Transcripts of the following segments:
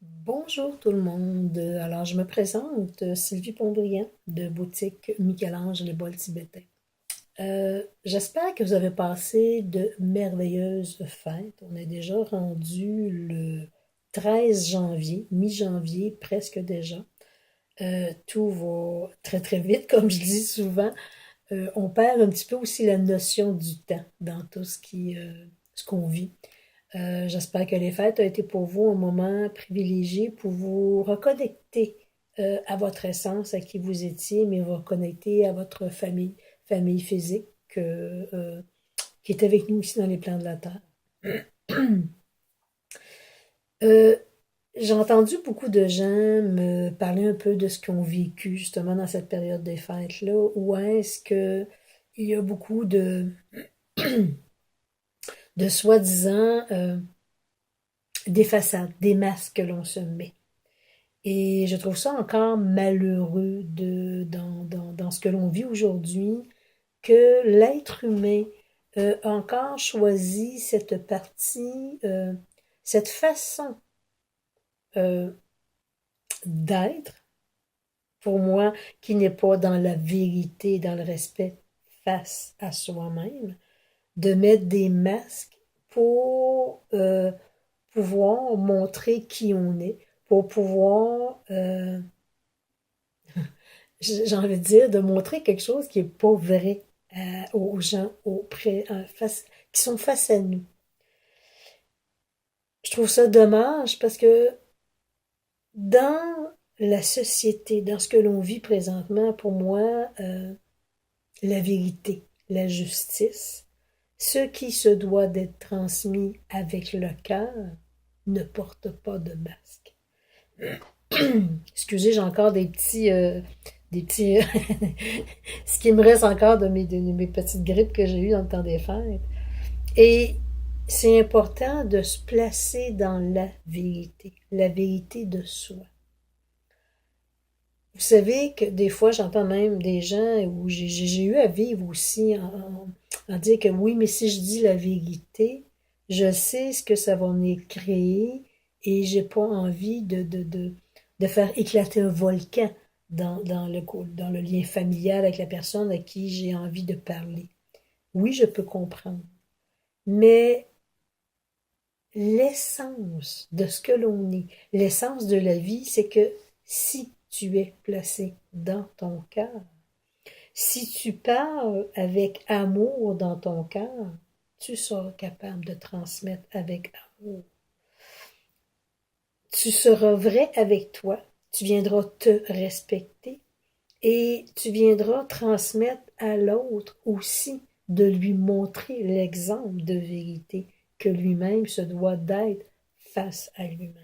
Bonjour tout le monde. Alors, je me présente, Sylvie Pondrian de boutique Michel-Ange Les Bols Tibétains. J'espère que vous avez passé de merveilleuses fêtes. On est déjà rendu le 13 janvier, mi-janvier presque déjà. Tout va très très vite, comme je dis souvent. On perd un petit peu aussi la notion du temps dans tout ce qu'on vit. J'espère que les fêtes ont été pour vous un moment privilégié pour vous reconnecter à votre essence, à qui vous étiez, mais vous reconnecter à votre famille physique qui est avec nous ici dans les plans de la Terre. Euh, j'ai entendu beaucoup de gens me parler un peu de ce qu'ils ont vécu justement dans cette période des fêtes-là, où est-ce que il y a beaucoup de soi-disant des façades, des masques que l'on se met. Et je trouve ça encore malheureux dans ce que l'on vit aujourd'hui, que l'être humain a encore choisi cette partie, cette façon euh, d'être, pour moi, qui n'est pas dans la vérité, dans le respect face à soi-même, de mettre des masques pour pouvoir montrer qui on est, pour pouvoir j'ai envie de dire, de montrer quelque chose qui est pas vrai aux gens qui sont face à nous. Je trouve ça dommage parce que dans la société, dans ce que l'on vit présentement, pour moi, la vérité, la justice, ce qui se doit d'être transmis avec le cœur ne porte pas de masque. Excusez, j'ai encore des petits, ce qui me reste encore de mes petites grippes que j'ai eues dans le temps des fêtes. Et c'est important de se placer dans la vérité de soi. Vous savez que des fois, j'entends même des gens où j'ai eu à vivre aussi en dire que oui, mais si je dis la vérité, je sais ce que ça va me créer et j'ai pas envie de faire éclater un volcan dans le lien familial avec la personne à qui j'ai envie de parler. Oui, je peux comprendre. Mais l'essence de ce que l'on est, l'essence de la vie, c'est que si tu es placé dans ton cœur, si tu parles avec amour dans ton cœur, tu seras capable de transmettre avec amour. Tu seras vrai avec toi, tu viendras te respecter et tu viendras transmettre à l'autre aussi de lui montrer l'exemple de vérité que lui-même se doit d'être face à lui-même.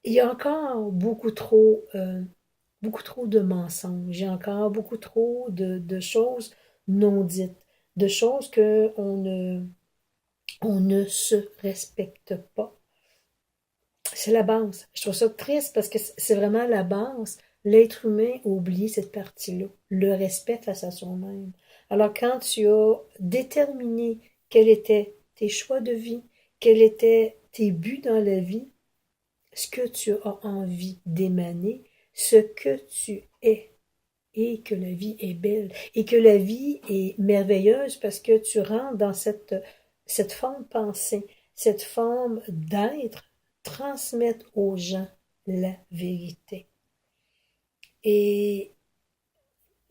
Il y a encore beaucoup trop de mensonges, il y a encore beaucoup trop de choses non dites, de choses que on ne se respecte pas. C'est la base. Je trouve ça triste parce que c'est vraiment la base. L'être humain a oublié cette partie-là, le respect face à soi-même. Alors quand tu as déterminé quels étaient tes choix de vie, quels étaient tes buts dans la vie, ce que tu as envie d'émaner, ce que tu es, et que la vie est belle, et que la vie est merveilleuse parce que tu rentres dans cette forme pensée, cette forme d'être, transmettre aux gens la vérité. Et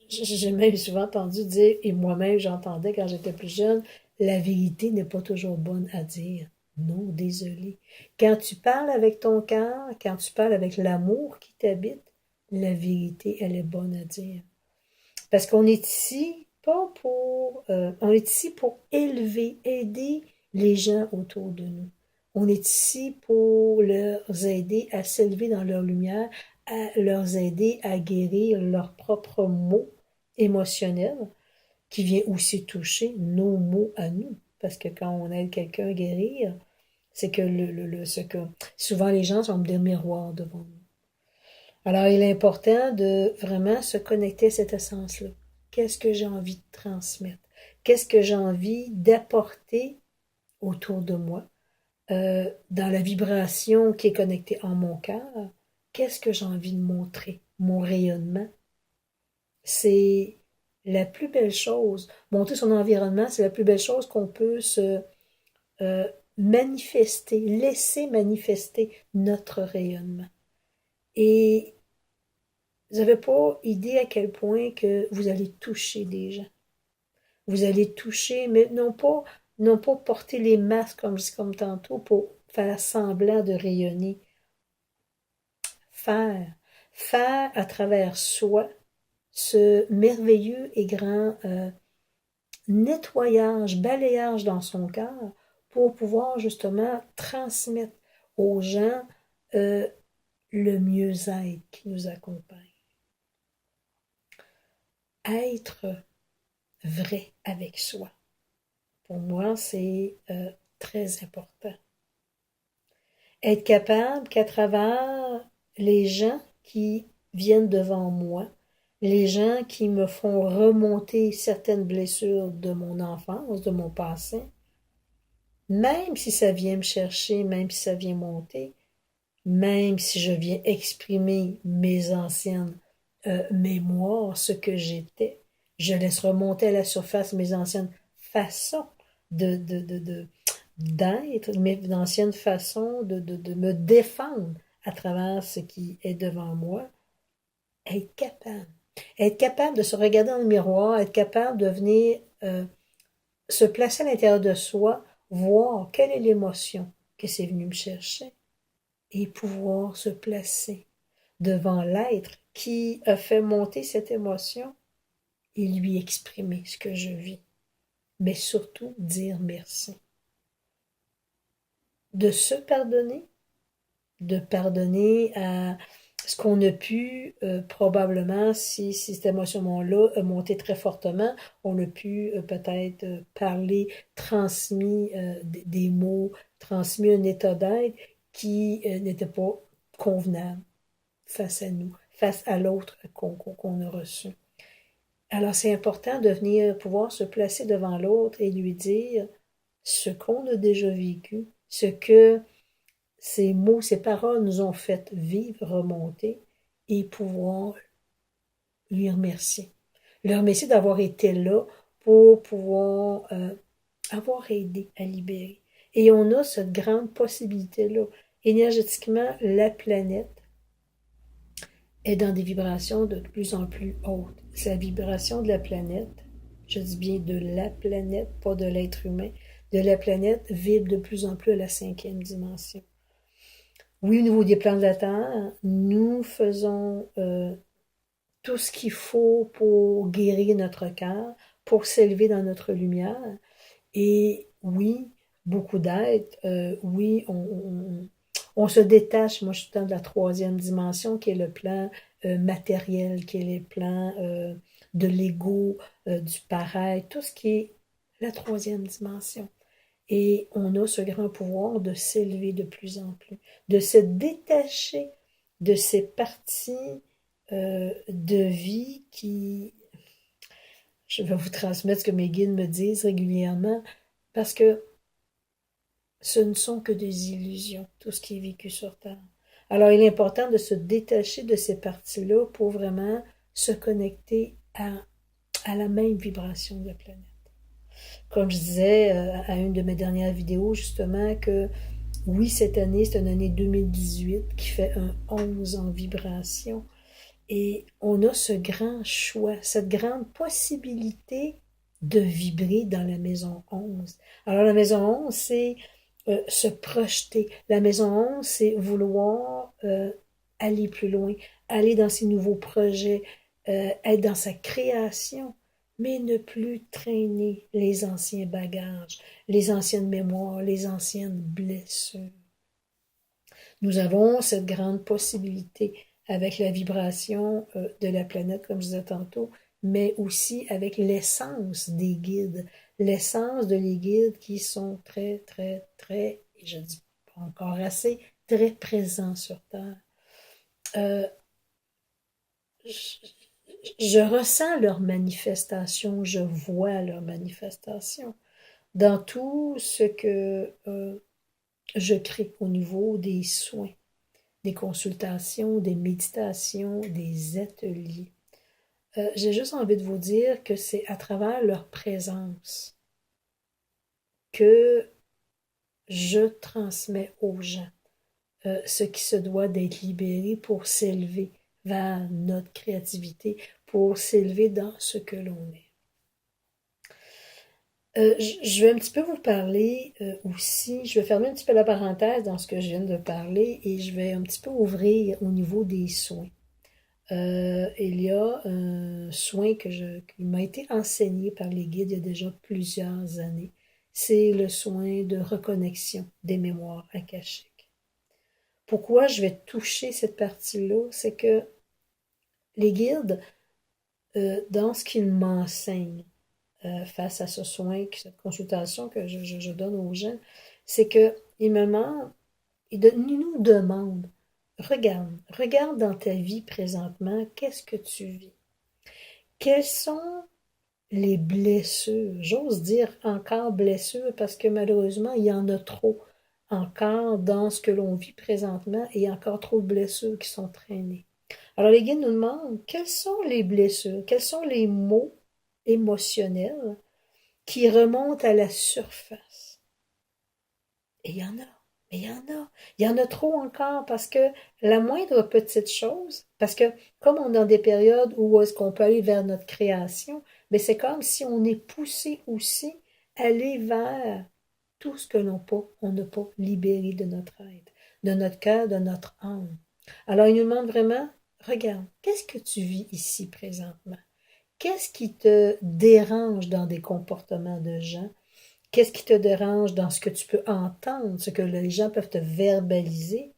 j'ai même souvent entendu dire, et moi-même j'entendais quand j'étais plus jeune, la vérité n'est pas toujours bonne à dire. Non, désolé. Quand tu parles avec ton cœur, quand tu parles avec l'amour qui t'habite, la vérité, elle est bonne à dire. Parce qu'on est ici pas pour, on est ici pour élever, aider les gens autour de nous. On est ici pour leur aider à s'élever dans leur lumière, à leur aider à guérir leurs propres maux émotionnels, qui vient aussi toucher nos maux à nous. Parce que quand on aide quelqu'un à guérir, c'est que ce que souvent les gens sont des miroirs devant nous. Alors, il est important de vraiment se connecter à cette essence-là. Qu'est-ce que j'ai envie de transmettre? Qu'est-ce que j'ai envie d'apporter autour de moi? dans la vibration qui est connectée en mon cœur, qu'est-ce que j'ai envie de montrer? Mon rayonnement. C'est la plus belle chose. Monter son environnement, c'est la plus belle chose qu'on peut se manifester, laisser manifester notre rayonnement. Et vous n'avez pas idée à quel point que vous allez toucher des gens. Vous allez toucher, mais non pas porter les masques comme tantôt pour faire semblant de rayonner. Faire. Faire à travers soi ce merveilleux et grand nettoyage, balayage dans son cœur pour pouvoir justement transmettre aux gens euh, le mieux-être qui nous accompagne. Être vrai avec soi. Pour moi, c'est très important. Être capable qu'à travers les gens qui viennent devant moi, les gens qui me font remonter certaines blessures de mon enfance, de mon passé, même si ça vient me chercher, même si ça vient monter, même si je viens exprimer mes anciennes mémoires, ce que j'étais, je laisse remonter à la surface mes anciennes façons de d'être, mes anciennes façons de me défendre à travers ce qui est devant moi, être capable. Être capable de se regarder dans le miroir, être capable de venir se placer à l'intérieur de soi, voir quelle est l'émotion que c'est venu me chercher et pouvoir se placer devant l'être qui a fait monter cette émotion et lui exprimer ce que je vis. Mais surtout dire merci. De se pardonner, de pardonner à ce qu'on a pu, probablement, si cette émotion-là a monté très fortement, on a pu peut-être parler, transmis des mots, transmis un état d'être qui n'était pas convenable face à nous, face à l'autre qu'on a reçu. Alors c'est important de venir pouvoir se placer devant l'autre et lui dire ce qu'on a déjà vécu, ce que ces mots, ces paroles nous ont fait vivre, remonter et pouvoir lui remercier. Le remercier d'avoir été là pour pouvoir avoir aidé à libérer. Et on a cette grande possibilité-là. Énergétiquement, la planète est dans des vibrations de plus en plus hautes. C'est la vibration de la planète, je dis bien de la planète, pas de l'être humain, de la planète vibre de plus en plus à la 5e dimension. Oui, au niveau des plans de la Terre, nous faisons tout ce qu'il faut pour guérir notre cœur, pour s'élever dans notre lumière. Et oui, beaucoup d'aide. Oui, on se détache. Moi, je suis dans la 3e dimension, qui est le plan matériel, qui est le plan de l'ego, du pareil, tout ce qui est la 3e dimension. Et on a ce grand pouvoir de s'élever de plus en plus, de se détacher de ces parties de vie qui, je vais vous transmettre ce que mes guides me disent régulièrement, parce que ce ne sont que des illusions, tout ce qui est vécu sur Terre. Alors, il est important de se détacher de ces parties-là pour vraiment se connecter à la même vibration de la planète. Comme je disais à une de mes dernières vidéos, justement, que oui, cette année, c'est une année 2018 qui fait un 11 en vibration. Et on a ce grand choix, cette grande possibilité de vibrer dans la maison 11. Alors, la maison 11, c'est se projeter. La maison 11, c'est vouloir aller plus loin, aller dans ses nouveaux projets, être dans sa création, mais ne plus traîner les anciens bagages, les anciennes mémoires, les anciennes blessures. Nous avons cette grande possibilité avec la vibration de la planète, comme je disais tantôt, mais aussi avec l'essence des guides, l'essence de les guides qui sont très, très, très, et je dis pas encore assez, très présents sur Terre. Je, je ressens leur manifestation, je vois leur manifestation dans tout ce que je crée au niveau des soins, des consultations, des méditations, des ateliers. J'ai juste envie de vous dire que c'est à travers leur présence que je transmets aux gens ce qui se doit d'être libéré pour s'élever vers notre créativité, pour s'élever dans ce que l'on est. Je vais un petit peu vous parler aussi, je vais fermer un petit peu la parenthèse dans ce que je viens de parler et je vais un petit peu ouvrir au niveau des soins. Il y a un soin qui m'a été enseigné par les guides il y a déjà plusieurs années. C'est le soin de reconnexion des mémoires akashiques. Pourquoi je vais toucher cette partie-là? C'est que les guides, dans ce qu'ils m'enseignent, face à ce soin, cette consultation que je donne aux gens, c'est que ils me demandent, ils nous demandent, regarde dans ta vie présentement, qu'est-ce que tu vis? Quelles sont les blessures? J'ose dire encore blessures parce que malheureusement, il y en a trop encore dans ce que l'on vit présentement et il y a encore trop de blessures qui sont traînées. Alors les guides nous demandent quelles sont les blessures, quels sont les maux émotionnels qui remontent à la surface. Et il y en a, mais il y en a. Il y en a trop encore parce que la moindre petite chose, parce que comme on est dans des périodes où est-ce qu'on peut aller vers notre création, mais c'est comme si on est poussé aussi à aller vers tout ce que on n'a pas libéré de notre être, de notre cœur, de notre âme. Alors il nous demande vraiment, regarde, qu'est-ce que tu vis ici présentement? Qu'est-ce qui te dérange dans des comportements de gens? Qu'est-ce qui te dérange dans ce que tu peux entendre, ce que les gens peuvent te verbaliser?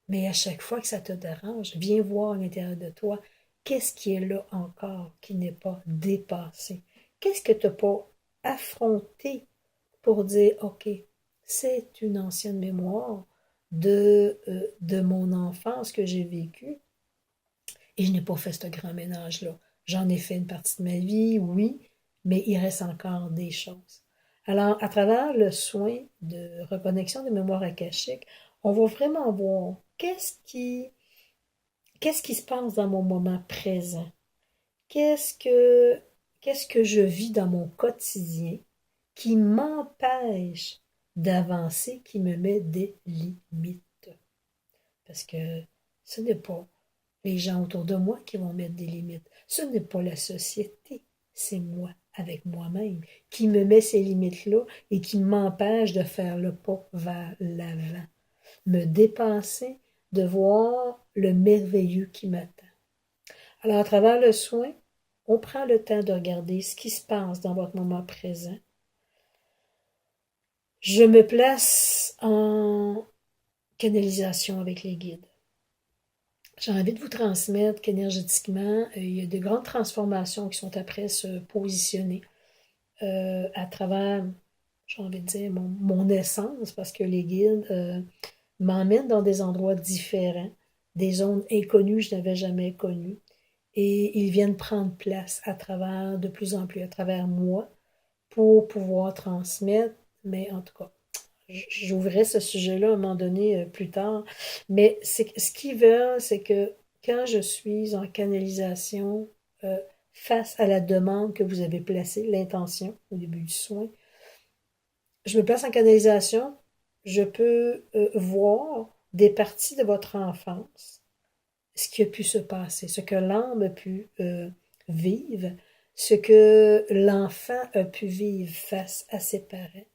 Mais à chaque fois que ça te dérange, viens voir à l'intérieur de toi, qu'est-ce qui est là encore, qui n'est pas dépassé? Qu'est-ce que tu n'as pas affronté pour dire, OK, c'est une ancienne mémoire de mon enfance que j'ai vécue et je n'ai pas fait ce grand ménage-là. J'en ai fait une partie de ma vie, oui, mais il reste encore des choses. Alors, à travers le soin de reconnexion des mémoires akashiques, on va vraiment voir qu'est-ce qui se passe dans mon moment présent. Qu'est-ce que, qu'est-ce que je vis dans mon quotidien qui m'empêche d'avancer, qui me met des limites. Parce que ce n'est pas les gens autour de moi qui vont mettre des limites. Ce n'est pas la société, c'est moi, avec moi-même, qui me met ces limites-là et qui m'empêche de faire le pas vers l'avant. Me dépasser, de voir le merveilleux qui m'attend. Alors, à travers le soin, on prend le temps de regarder ce qui se passe dans votre moment présent. Je me place en canalisation avec les guides. J'ai envie de vous transmettre qu'énergétiquement, il y a de grandes transformations qui sont après se positionner à travers, j'ai envie de dire, mon essence, parce que les guides m'emmènent dans des endroits différents, des zones inconnues que je n'avais jamais connues, et ils viennent prendre place à travers, de plus en plus, à travers moi, pour pouvoir transmettre, mais en tout cas, j'ouvrirai ce sujet-là à un moment donné plus tard. Mais ce qu'ils veulent, c'est que quand je suis en canalisation euh, face à la demande que vous avez placée, l'intention au début du soin, je me place en canalisation, je peux voir des parties de votre enfance, ce qui a pu se passer, ce que l'âme a pu vivre, ce que l'enfant a pu vivre face à ses parents.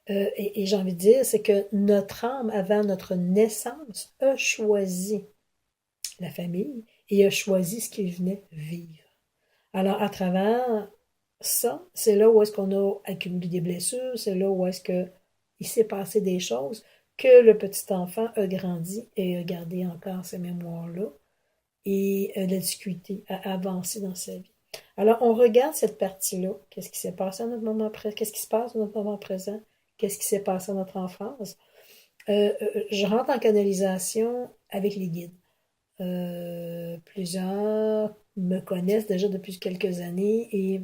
Et j'ai envie de dire, c'est que notre âme, avant notre naissance, a choisi la famille et a choisi ce qu'il venait vivre. Alors, à travers ça, c'est là où est-ce qu'on a accumulé des blessures, c'est là où est-ce que il s'est passé des choses, que le petit enfant a grandi et a gardé encore ces mémoires-là et a la difficulté à avancer dans sa vie. Alors, on regarde cette partie-là. Qu'est-ce qui s'est passé à notre moment présent? Qu'est-ce qui se passe à notre moment présent? Qu'est-ce qui s'est passé à notre enfance? Je rentre en canalisation avec les guides. Plusieurs me connaissent déjà depuis quelques années et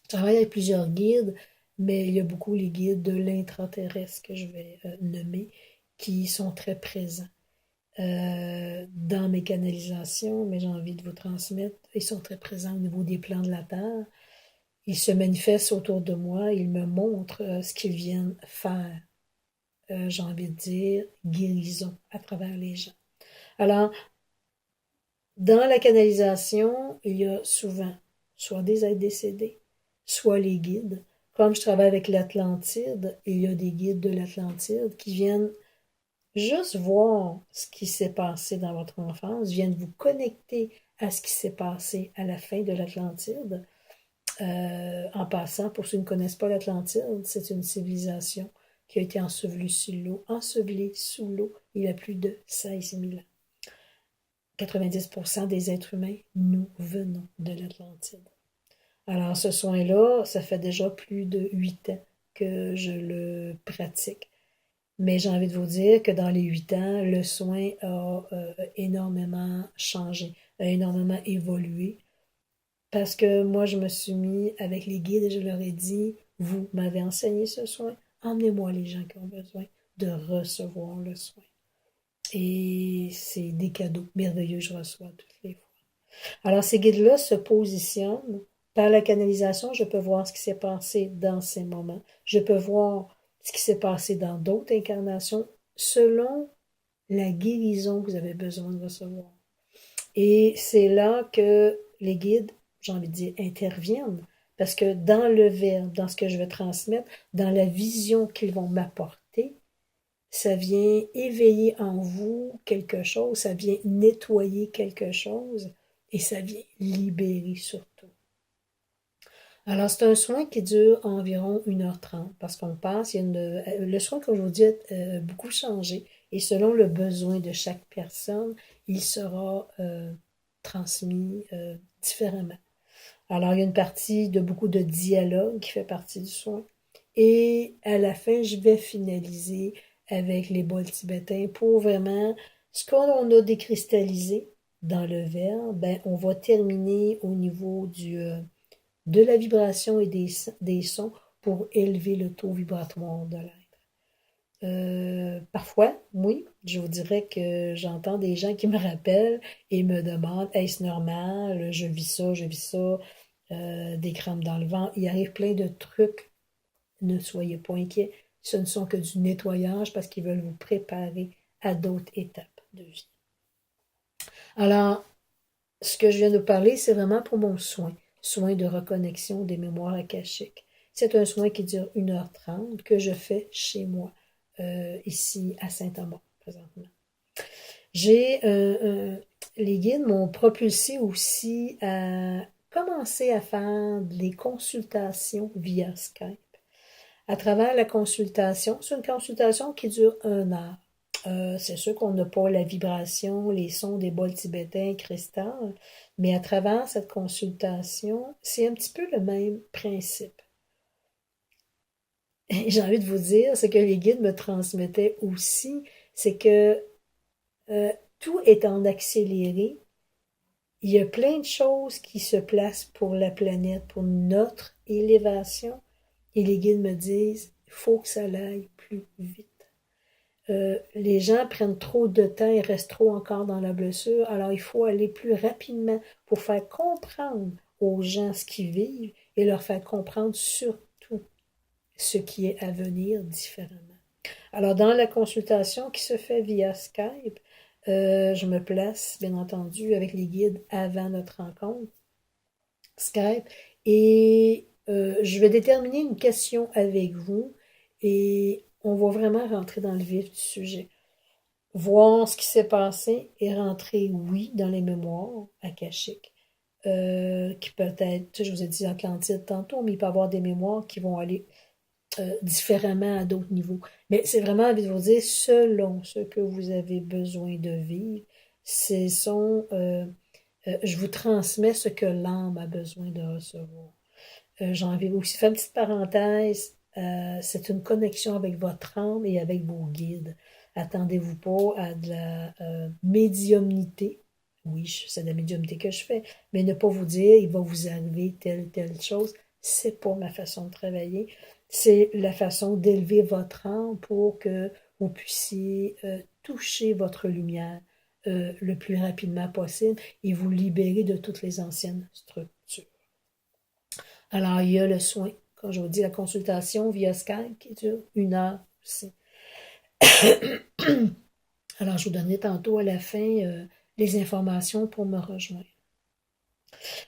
je travaille avec plusieurs guides mais il y a beaucoup les guides de l'intraterrestre que je vais nommer, qui sont très présents dans mes canalisations, mais j'ai envie de vous transmettre. Ils sont très présents au niveau des plans de la Terre. Ils se manifestent autour de moi, ils me montrent ce qu'ils viennent faire. J'ai envie de dire guérison à travers les gens. Alors, dans la canalisation, il y a souvent soit des êtres décédés, soit les guides. Comme je travaille avec l'Atlantide, il y a des guides de l'Atlantide qui viennent juste voir ce qui s'est passé dans votre enfance, viennent vous connecter à ce qui s'est passé à la fin de l'Atlantide. En passant, pour ceux qui ne connaissent pas l'Atlantide, c'est une civilisation qui a été ensevelie sous l'eau il y a plus de 16 000 ans. 90% des êtres humains, nous venons de l'Atlantide. Alors, ce soin-là, ça fait déjà plus de 8 ans que je le pratique. Mais j'ai envie de vous dire que dans les 8 ans, le soin a énormément changé, a énormément évolué. Parce que moi, je me suis mis avec les guides et je leur ai dit, vous m'avez enseigné ce soin, emmenez-moi les gens qui ont besoin de recevoir le soin. Et c'est des cadeaux merveilleux que je reçois toutes les fois. Alors, ces guides-là se positionnent. Par la canalisation, je peux voir ce qui s'est passé dans ces moments. Je peux voir ce qui s'est passé dans d'autres incarnations selon la guérison que vous avez besoin de recevoir. Et c'est là que les guides, j'ai envie de dire, interviennent. Parce que dans le verbe, dans ce que je vais transmettre, dans la vision qu'ils vont m'apporter, ça vient éveiller en vous quelque chose, ça vient nettoyer quelque chose et ça vient libérer surtout. Alors, c'est un soin qui dure environ 1h30 parce qu'on passe, le soin, comme je vous dis, a beaucoup changé et selon le besoin de chaque personne, il sera transmis différemment. Alors, il y a une partie de beaucoup de dialogue qui fait partie du soin. Et à la fin, je vais finaliser avec les bols tibétains pour vraiment ce qu'on a décristallisé dans le verre, ben, on va terminer au niveau de la vibration et des sons pour élever le taux vibratoire de l'être. Parfois, oui, je vous dirais que j'entends des gens qui me rappellent et me demandent est-ce normal, je vis ça, des crampes dans le ventre. Il arrive plein de trucs. Ne soyez pas inquiets. Ce ne sont que du nettoyage parce qu'ils veulent vous préparer à d'autres étapes de vie. Alors, ce que je viens de parler, c'est vraiment pour mon soin de reconnexion des mémoires akashiques. C'est un soin qui dure 1h30 que je fais chez moi, ici à Saint-Amand, présentement. Les guides m'ont propulsé aussi à commencer à faire des consultations via Skype. À travers la consultation, c'est une consultation qui dure 1 heure. C'est sûr qu'on n'a pas la vibration, les sons des bols tibétains, cristal, mais à travers cette consultation, c'est un petit peu le même principe. Et j'ai envie de vous dire, ce que les guides me transmettaient aussi, c'est que euh, tout est en accéléré. Il y a plein de choses qui se placent pour la planète, pour notre élévation. Et les guides me disent, il faut que ça aille plus vite. Les gens prennent trop de temps et restent trop encore dans la blessure, alors il faut aller plus rapidement pour faire comprendre aux gens ce qu'ils vivent et leur faire comprendre surtout ce qui est à venir différemment. Alors, dans la consultation qui se fait via Skype, je me place, bien entendu, avec les guides avant notre rencontre Skype et je vais déterminer une question avec vous et on va vraiment rentrer dans le vif du sujet. Voir ce qui s'est passé et rentrer, oui, dans les mémoires akashiques. Qui peut être, je vous ai dit Atlantide tantôt, mais il peut y avoir des mémoires qui vont aller différemment à d'autres niveaux. Mais c'est vraiment envie de vous dire, selon ce que vous avez besoin de vivre, je vous transmets ce que l'âme a besoin de recevoir. J'en avais aussi fait une petite parenthèse. C'est une connexion avec votre âme et avec vos guides. Attendez-vous pas à de la médiumnité. Oui, c'est de la médiumnité que je fais, mais ne pas vous dire il va vous arriver telle chose. C'est pas ma façon de travailler. c'est la façon d'élever votre âme pour que vous puissiez toucher votre lumière le plus rapidement possible et vous libérer de toutes les anciennes structures. Alors, il y a le soin, comme je vous dis, la consultation via Skype qui dure 1 heure aussi. Alors, je vous donnais tantôt à la fin les informations pour me rejoindre.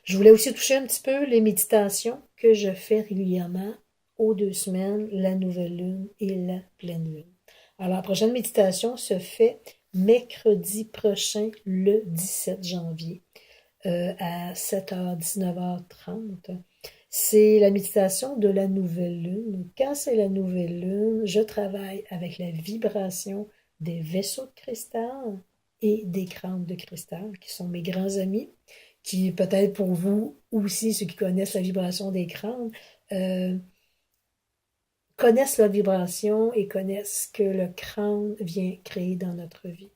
Je voulais aussi toucher un petit peu les méditations que je fais régulièrement aux 2 semaines, la nouvelle lune et la pleine lune. Alors, la prochaine méditation se fait mercredi prochain, le 17 janvier, à 7h, 19h30. C'est la méditation de la nouvelle lune. Quand c'est la nouvelle lune, je travaille avec la vibration des vaisseaux de cristal et des crânes de cristal, qui sont mes grands amis, qui peut-être pour vous aussi, ceux qui connaissent la vibration des crânes, euh, connaissent la vibration et connaissent ce que le crâne vient créer dans notre vie.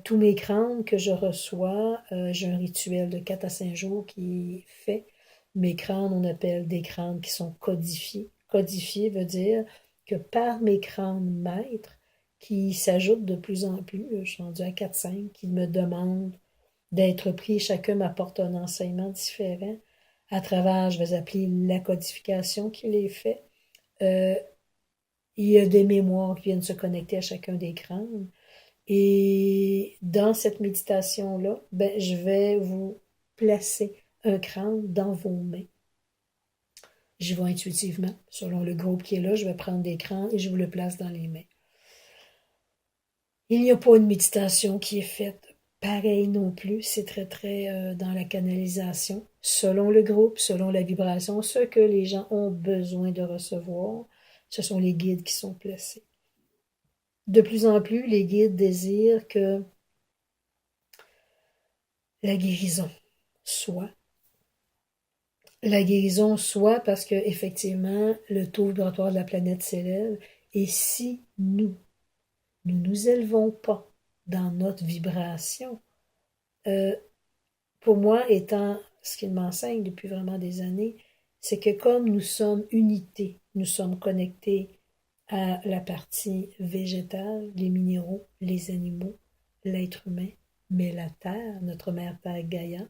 Tous mes crânes que je reçois, j'ai un rituel de 4 à 5 jours qui est fait. Mes crânes, on appelle des crânes qui sont codifiés. Codifié veut dire que par mes crânes maîtres, qui s'ajoutent de plus en plus, je suis rendue à 4-5, qui me demandent d'être pris, chacun m'apporte un enseignement différent. À travers, je vais appeler la codification qui les fait. Euh, il y a des mémoires qui viennent se connecter à chacun des crânes. Et dans cette méditation-là, ben, je vais vous placer un crâne dans vos mains. J'y vais intuitivement. Selon le groupe qui est là, je vais prendre des crânes et je vous le place dans les mains. Il n'y a pas une méditation qui est faite pareil non plus. C'est très, très dans la canalisation. Selon le groupe, selon la vibration, ce que les gens ont besoin de recevoir, ce sont les guides qui sont placés. De plus en plus, les guides désirent que la guérison soit. La guérison soit parce que effectivement, le taux vibratoire de la planète s'élève. Et si ne nous élevons pas dans notre vibration, pour moi, étant ce qu'il m'enseigne depuis vraiment des années, c'est que comme nous sommes unités, nous sommes connectés à la partie végétale, les minéraux, les animaux, l'être humain, mais la Terre, notre mère Terre Gaïa,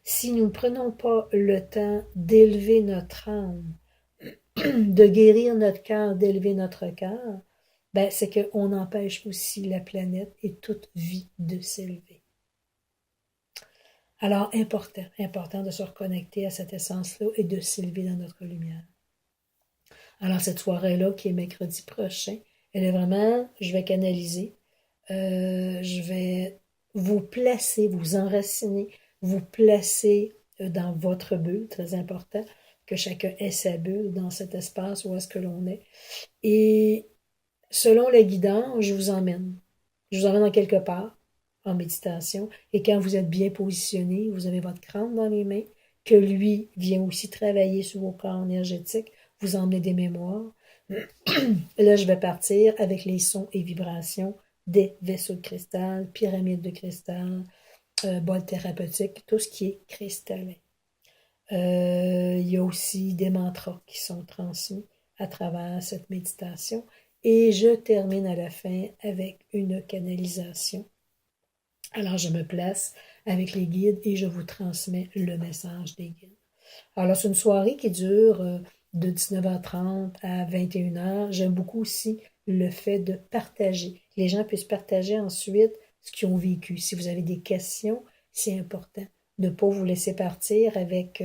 si nous ne prenons pas le temps d'élever notre âme, de guérir notre cœur, d'élever notre cœur, ben c'est qu'on empêche aussi la planète et toute vie de s'élever. Alors, important de se reconnecter à cette essence-là et de s'élever dans notre lumière. Alors, cette soirée-là, qui est mercredi prochain, elle est vraiment, je vais canaliser, je vais vous placer, vous enraciner, vous placer dans votre bulle, très important, que chacun ait sa bulle dans cet espace où est-ce que l'on est. Et selon la guidance, je vous emmène. Je vous emmène en quelque part, en méditation. Et quand vous êtes bien positionné, vous avez votre crâne dans les mains, que lui vient aussi travailler sur vos corps énergétiques, vous emmenez des mémoires. Là, je vais partir avec les sons et vibrations des vaisseaux de cristal, pyramides de cristal, bols thérapeutiques, tout ce qui est cristallin. Il y a aussi des mantras qui sont transmis à travers cette méditation. Et je termine à la fin avec une canalisation. Alors, je me place avec les guides et je vous transmets le message des guides. Alors, c'est une soirée qui dure de 19h30 à 21h. J'aime beaucoup aussi le fait de partager. Les gens puissent partager ensuite ce qu'ils ont vécu. Si vous avez des questions, c'est important de ne pas vous laisser partir avec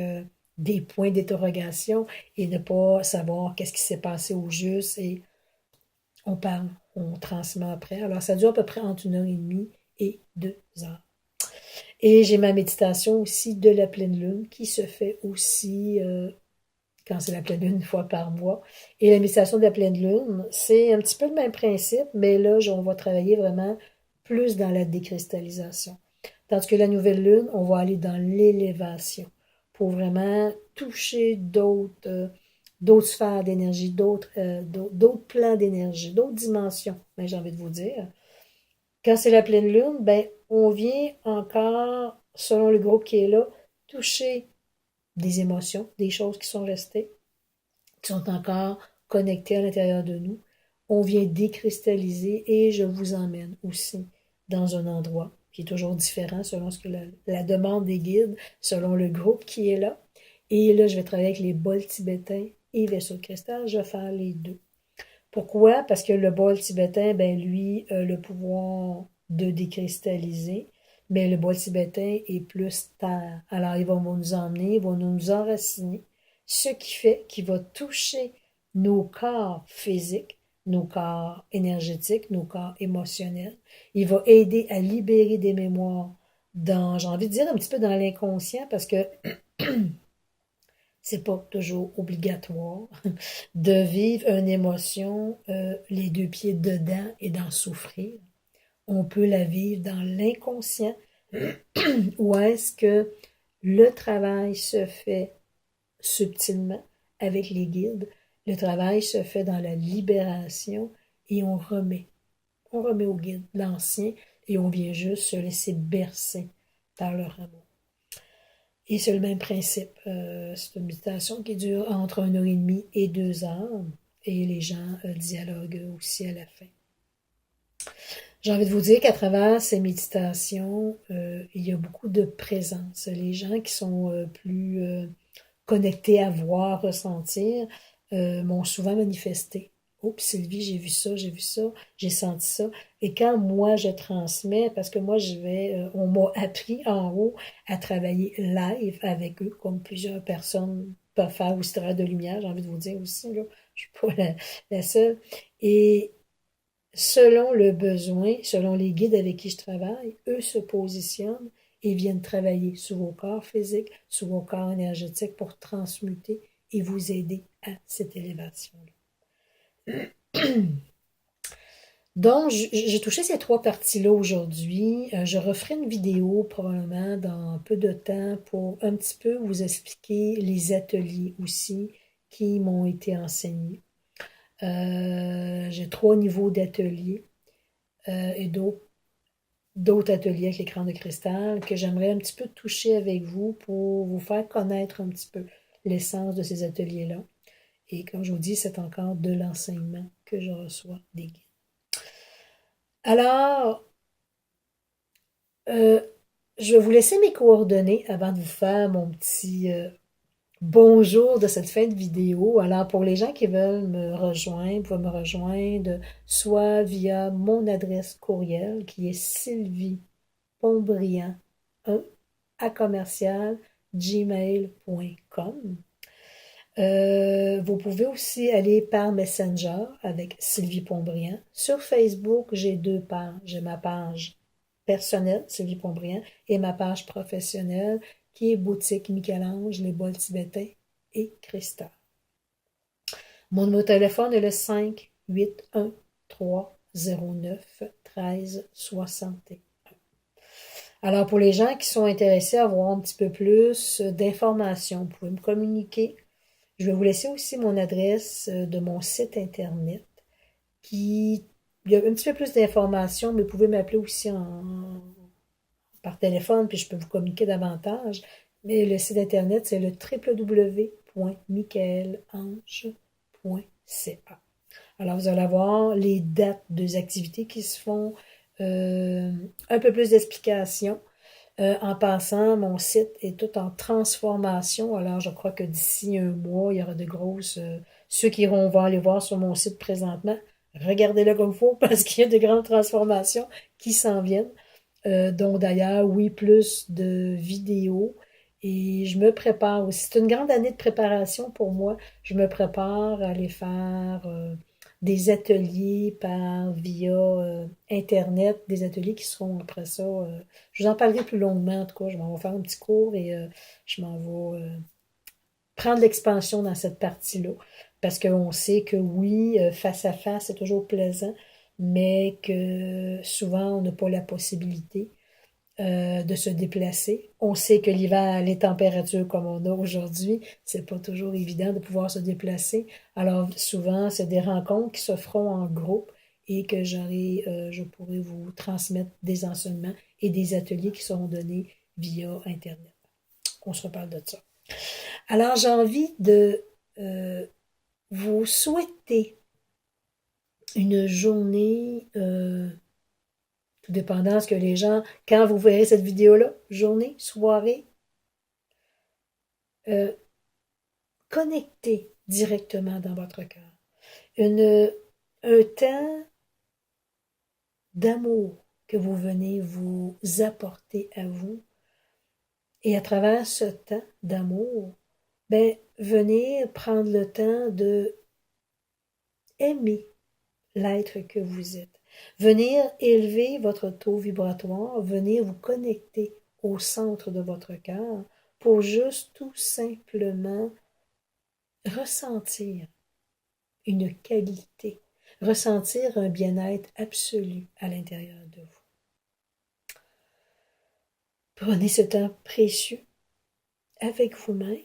des points d'interrogation et de ne pas savoir qu'est-ce qui s'est passé au juste. Et on parle, on transmet après. Alors, ça dure à peu près entre 1h30 et 2 heures. Et j'ai ma méditation aussi de la pleine lune qui se fait aussi quand c'est la pleine lune 1 fois par mois. Et la méditation de la pleine lune, c'est un petit peu le même principe, mais là, on va travailler vraiment plus dans la décristallisation. Tandis que la nouvelle lune, on va aller dans l'élévation pour vraiment toucher d'autres sphères d'énergie, d'autres plans d'énergie, d'autres dimensions, ben, j'ai envie de vous dire. Quand c'est la pleine lune, ben, on vient encore, selon le groupe qui est là, toucher des émotions, des choses qui sont restées, qui sont encore connectés à l'intérieur de nous. On vient décristalliser et je vous emmène aussi dans un endroit qui est toujours différent selon ce que la demande des guides, selon le groupe qui est là. Et là, je vais travailler avec les bols tibétains et vaisseaux de cristal. Je vais faire les deux. Pourquoi? Parce que le bol tibétain, ben lui, a le pouvoir de décristalliser, mais le bol tibétain est plus terre. Alors, il va nous emmener, il va nous enraciner, ce qui fait qu'il va toucher nos corps physiques, nos corps énergétiques, nos corps émotionnels. Il va aider à libérer des mémoires dans, j'ai envie de dire un petit peu dans l'inconscient, parce que c'est pas toujours obligatoire de vivre une émotion les deux pieds dedans et d'en souffrir. On peut la vivre dans l'inconscient ou est-ce que le travail se fait subtilement avec les guides, le travail se fait dans la libération et on remet au guide l'ancien et on vient juste se laisser bercer par leur amour. Et c'est le même principe. C'est une méditation qui dure entre 1 heure et demie et 2 heures. Et les gens dialoguent aussi à la fin. J'ai envie de vous dire qu'à travers ces méditations, il y a beaucoup de présence. Les gens qui sont plus connectés à voir, ressentir, m'ont souvent manifesté. Oups, Sylvie, j'ai vu ça, j'ai senti ça. Et quand moi je transmets, parce que moi on m'a appris en haut à travailler live avec eux, comme plusieurs personnes peuvent faire aussi travail de lumière, j'ai envie de vous dire aussi, là, je suis pas la seule. Et selon le besoin, selon les guides avec qui je travaille, eux se positionnent et viennent travailler sur vos corps physiques, sur vos corps énergétiques pour transmuter et vous aider à cette élévation-là. Donc, j'ai touché ces trois parties-là aujourd'hui. Je referai une vidéo probablement dans peu de temps pour un petit peu vous expliquer les ateliers aussi qui m'ont été enseignés. J'ai 3 niveaux d'ateliers et d'autres ateliers avec l'écran de cristal que j'aimerais un petit peu toucher avec vous pour vous faire connaître un petit peu l'essence de ces ateliers-là. Et comme je vous dis, c'est encore de l'enseignement que je reçois des guides. Alors, euh, je vais vous laisser mes coordonnées avant de vous faire mon petit bonjour de cette fin de vidéo. Alors, pour les gens qui veulent me rejoindre, vous pouvez me rejoindre soit via mon adresse courriel qui est sylviepontbriand1 à commercial gmail.com. Vous pouvez aussi aller par Messenger avec Sylvie Pontbriand. Sur Facebook, j'ai 2 pages. J'ai ma page personnelle, Sylvie Pontbriand, et ma page professionnelle qui est Boutique Michel-Ange, les bols tibétains et cristal. Mon numéro de téléphone est le 581-309-1361. Alors, pour les gens qui sont intéressés à avoir un petit peu plus d'informations, vous pouvez me communiquer. Je vais vous laisser aussi mon adresse de mon site internet il y a un petit peu plus d'informations, mais vous pouvez m'appeler aussi par téléphone, puis je peux vous communiquer davantage. Mais le site internet, c'est le www.michaelange.ca. Alors, vous allez avoir les dates des activités qui se font, un peu plus d'explications. En passant, mon site est tout en transformation. Alors, je crois que d'ici un mois, il y aura de grosses... ceux qui vont aller voir sur mon site présentement, regardez-le comme il faut parce qu'il y a de grandes transformations qui s'en viennent. Donc, d'ailleurs, oui, plus de vidéos. Et je me prépare aussi. C'est une grande année de préparation pour moi. Je me prépare à aller faire des ateliers via Internet, des ateliers qui seront après ça. Je vous en parlerai plus longuement, en tout cas. Je m'en vais faire un petit cours et je m'en vais prendre l'expansion dans cette partie-là. Parce qu'on sait que oui, face à face, c'est toujours plaisant, mais que souvent, on n'a pas la possibilité de se déplacer. On sait que l'hiver, les températures comme on a aujourd'hui, c'est pas toujours évident de pouvoir se déplacer. Alors souvent, c'est des rencontres qui se feront en groupe et que je pourrai vous transmettre des enseignements et des ateliers qui seront donnés via Internet. On se reparle de ça. Alors j'ai envie de vous souhaitez une journée, tout dépendant de ce que les gens, quand vous verrez cette vidéo-là, journée, soirée, euh, connectez directement dans votre cœur. Un temps d'amour que vous venez vous apporter à vous. Et à travers ce temps d'amour, ben, venir prendre le temps de aimer l'être que vous êtes. Venir élever votre taux vibratoire, venir vous connecter au centre de votre cœur pour juste tout simplement ressentir une qualité, ressentir un bien-être absolu à l'intérieur de vous. Prenez ce temps précieux avec vous-même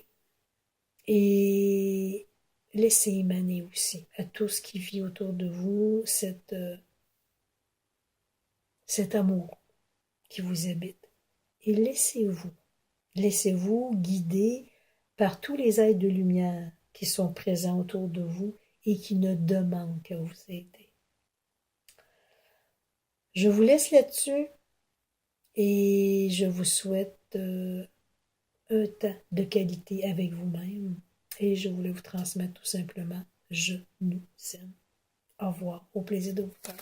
et laissez émaner aussi à tout ce qui vit autour de vous cet amour qui vous habite. Et laissez-vous guider par tous les êtres de lumière qui sont présents autour de vous et qui ne demandent qu'à vous aider. Je vous laisse là-dessus et je vous souhaite un temps de qualité avec vous-même et je voulais vous transmettre tout simplement je nous aime. Au revoir, au plaisir de vous parler.